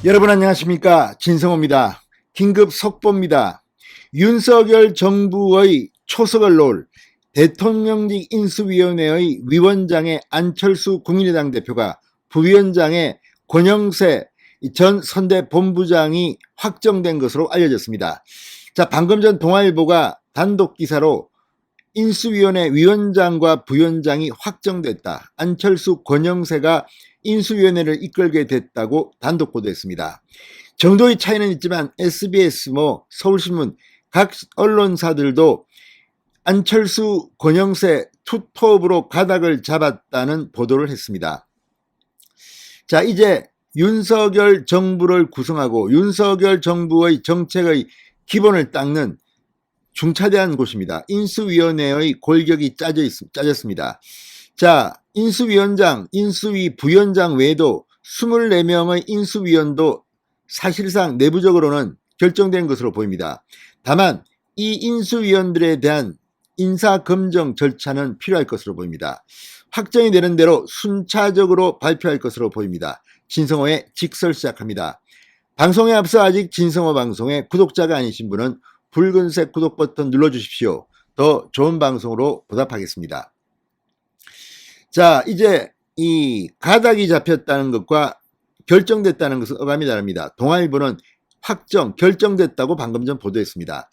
여러분 안녕하십니까? 진성호입니다. 긴급 속보입니다. 윤석열 정부의 초석을 놓을 대통령직 인수위원회의 위원장의 안철수 국민의당 대표가 부위원장의 권영세 전 선대본부장이 확정된 것으로 알려졌습니다. 자, 방금 전 동아일보가 단독 기사로 인수위원회 위원장과 부위원장이 확정됐다. 안철수, 권영세가 인수위원회를 이끌게 됐다고 단독 보도했습니다. 정도의 차이는 있지만 SBS, 서울신문 각 언론사들도 안철수, 권영세 투톱으로 가닥을 잡았다는 보도를 했습니다. 자, 이제 윤석열 정부를 구성하고 윤석열 정부의 정책의 기본을 닦는 중차대한 곳입니다. 인수위원회의 골격이 짜졌습니다. 자, 인수위원장, 인수위 부위원장 외에도 24명의 인수위원도 사실상 내부적으로는 결정된 것으로 보입니다. 다만 이 인수위원들에 대한 인사검증 절차는 필요할 것으로 보입니다. 확정이 되는 대로 순차적으로 발표할 것으로 보입니다. 진성호의 직설 시작합니다. 방송에 앞서 아직 진성호 방송의 구독자가 아니신 분은 붉은색 구독 버튼 눌러주십시오. 더 좋은 방송으로 보답하겠습니다. 자, 이제 이 가닥이 잡혔다는 것과 결정됐다는 것은 어감이 다릅니다. 동아일보는 결정됐다고 방금 전 보도했습니다.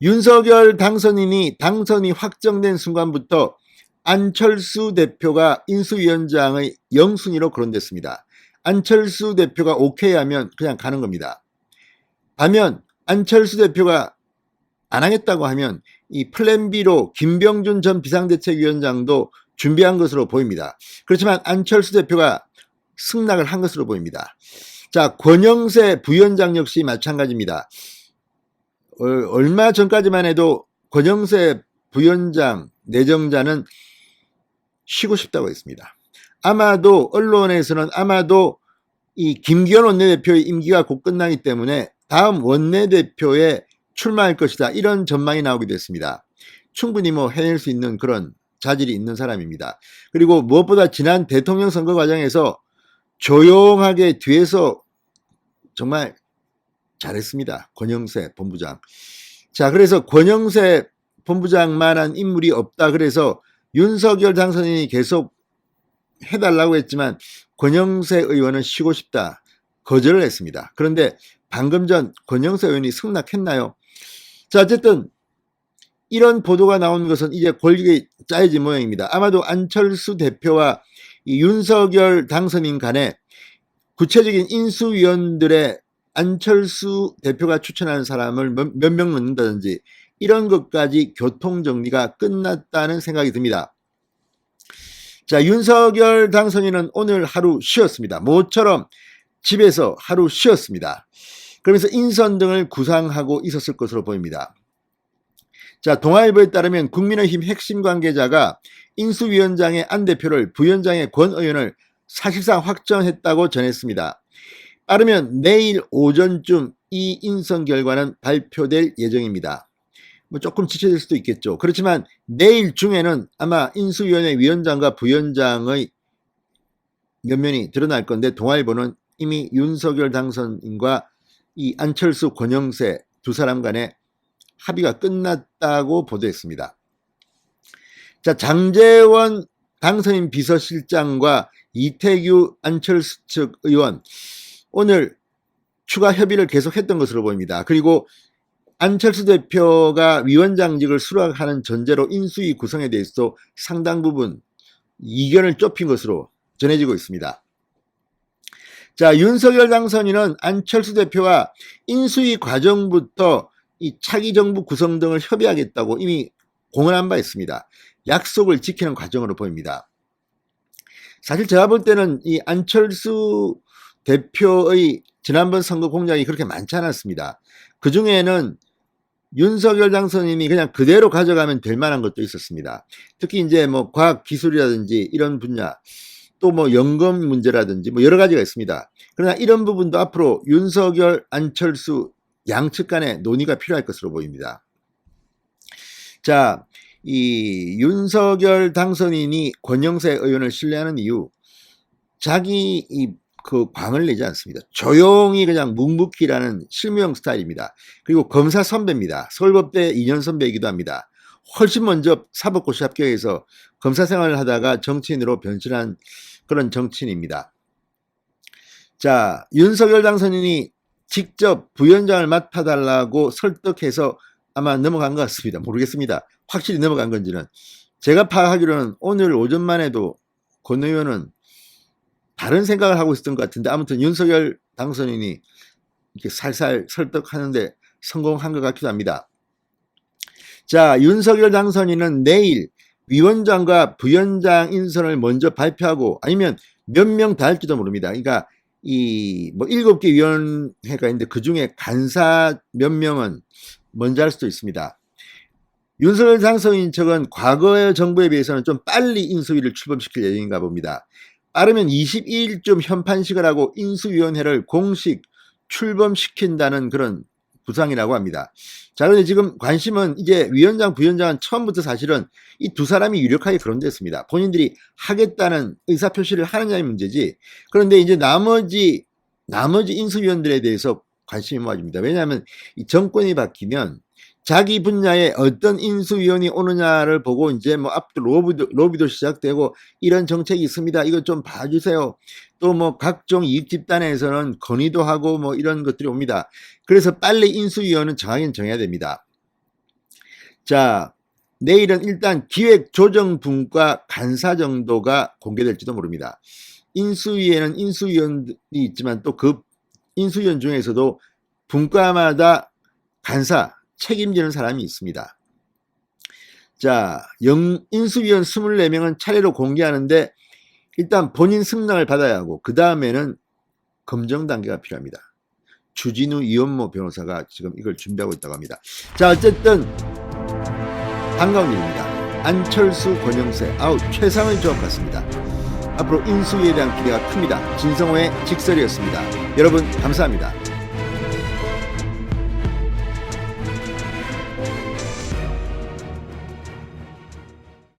윤석열 당선인이 당선이 확정된 순간부터 안철수 대표가 인수위원장의 영순위로 거론됐습니다. 안철수 대표가 오케이 하면 그냥 가는 겁니다. 반면 안철수 대표가 안 하겠다고 하면 이 플랜 B로 김병준 전 비상대책위원장도 준비한 것으로 보입니다. 그렇지만 안철수 대표가 승낙을 한 것으로 보입니다. 자, 권영세 부위원장 역시 마찬가지입니다. 얼마 전까지만 해도 권영세 부위원장 내정자는 쉬고 싶다고 했습니다. 아마도 언론에서는 이 김기현 원내대표의 임기가 곧 끝나기 때문에 다음 원내대표에 출마할 것이다, 이런 전망이 나오기도 했습니다. 충분히 해낼 수 있는 그런 자질이 있는 사람입니다. 그리고 무엇보다 지난 대통령 선거 과정에서 조용하게 뒤에서 정말 잘했습니다. 권영세 본부장. 자, 그래서 권영세 본부장만한 인물이 없다. 그래서 윤석열 당선인이 계속 해달라고 했지만 권영세 의원은 쉬고 싶다, 거절을 했습니다. 그런데 방금 전 권영세 의원이 승낙했나요? 자, 어쨌든 이런 보도가 나온 것은 이제 골격이 짜여진 모양입니다. 아마도 안철수 대표와 이 윤석열 당선인 간에 구체적인 인수위원들의 안철수 대표가 추천하는 사람을 몇 명 넣는다든지 이런 것까지 교통정리가 끝났다는 생각이 듭니다. 자, 윤석열 당선인은 오늘 하루 쉬었습니다. 모처럼 집에서 하루 쉬었습니다. 그러면서 인선 등을 구상하고 있었을 것으로 보입니다. 자, 동아일보에 따르면 국민의힘 핵심 관계자가 인수위원장의 안 대표를 부위원장의 권 의원을 사실상 확정했다고 전했습니다. 빠르면 내일 오전쯤 이 인선 결과는 발표될 예정입니다. 조금 지체될 수도 있겠죠. 그렇지만 내일 중에는 아마 인수위원회 위원장과 부위원장의 면면이 드러날 건데, 동아일보는 이미 윤석열 당선인과 이 안철수, 권영세 두 사람 간의 합의가 끝났다고 보도했습니다. 자, 장제원 당선인 비서실장과 이태규 안철수 측 의원 오늘 추가 협의를 계속했던 것으로 보입니다. 그리고 안철수 대표가 위원장직을 수락하는 전제로 인수위 구성에 대해서도 상당 부분 이견을 좁힌 것으로 전해지고 있습니다. 자, 윤석열 당선인은 안철수 대표와 인수위 과정부터 이 차기 정부 구성 등을 협의하겠다고 이미 공언한 바 있습니다. 약속을 지키는 과정으로 보입니다. 사실 제가 볼 때는 이 안철수 대표의 지난번 선거 공약이 그렇게 많지 않았습니다. 그 중에는 윤석열 당선인이 그냥 그대로 가져가면 될 만한 것도 있었습니다. 특히 이제 과학 기술이라든지 이런 분야, 또 연금 문제라든지 여러 가지가 있습니다. 그러나 이런 부분도 앞으로 윤석열, 안철수 양측 간의 논의가 필요할 것으로 보입니다. 자, 이 윤석열 당선인이 권영세 의원을 신뢰하는 이유, 자기 그 광을 내지 않습니다. 조용히 그냥 묵묵히라는 실무형 스타일입니다. 그리고 검사 선배입니다. 서울법대 2년 선배이기도 합니다. 훨씬 먼저 사법고시 합격해서 검사 생활을 하다가 정치인으로 변신한 그런 정치인입니다. 자, 윤석열 당선인이 직접 부위원장을 맡아달라고 설득해서 아마 넘어간 것 같습니다. 모르겠습니다. 확실히 넘어간 건지는. 제가 파악하기로는 오늘 오전만 해도 권 의원은 다른 생각을 하고 있었던 것 같은데, 아무튼 윤석열 당선인이 이렇게 살살 설득하는데 성공한 것 같기도 합니다. 자, 윤석열 당선인은 내일 위원장과 부위원장 인선을 먼저 발표하고, 아니면 몇 명 다 할지도 모릅니다. 그러니까 이 뭐 7개 위원회가 있는데 그 중에 간사 몇 명은 먼저 할 수도 있습니다. 윤석열 당선인 측은 과거의 정부에 비해서는 좀 빨리 인수위를 출범시킬 예정인가 봅니다. 빠르면 22일쯤 현판식을 하고 인수위원회를 공식 출범시킨다는 그런 구상이라고 합니다. 자, 그런데 지금 관심은 이제 위원장, 부위원장은 처음부터 사실은 이 두 사람이 유력하게 거론됐습니다. 본인들이 하겠다는 의사표시를 하느냐의 문제지. 그런데 이제 나머지 인수위원들에 대해서 관심이 모아집니다. 왜냐하면 이 정권이 바뀌면 자기 분야에 어떤 인수위원이 오느냐를 보고 이제 뭐 앞으로 로비도 시작되고, 이런 정책이 있습니다, 이거 좀 봐주세요. 또 뭐 각종 이익 집단에서는 건의도 하고 뭐 이런 것들이 옵니다. 그래서 빨리 인수위원은 정하긴 정해야 됩니다. 자, 내일은 일단 기획조정분과 간사 정도가 공개될지도 모릅니다. 인수위에는 인수위원이 있지만 또 그 인수위원 중에서도 분과마다 간사 책임지는 사람이 있습니다. 자, 인수위원 24명은 차례로 공개하는데 일단 본인 승낙을 받아야 하고, 그 다음에는 검증 단계가 필요합니다. 주진우, 이원모 변호사가 지금 이걸 준비하고 있다고 합니다. 자, 어쨌든 반가운 일입니다. 안철수, 권영세, 최상의 조합 같습니다. 앞으로 인수위에 대한 기대가 큽니다. 진성호의 직설이었습니다. 여러분 감사합니다.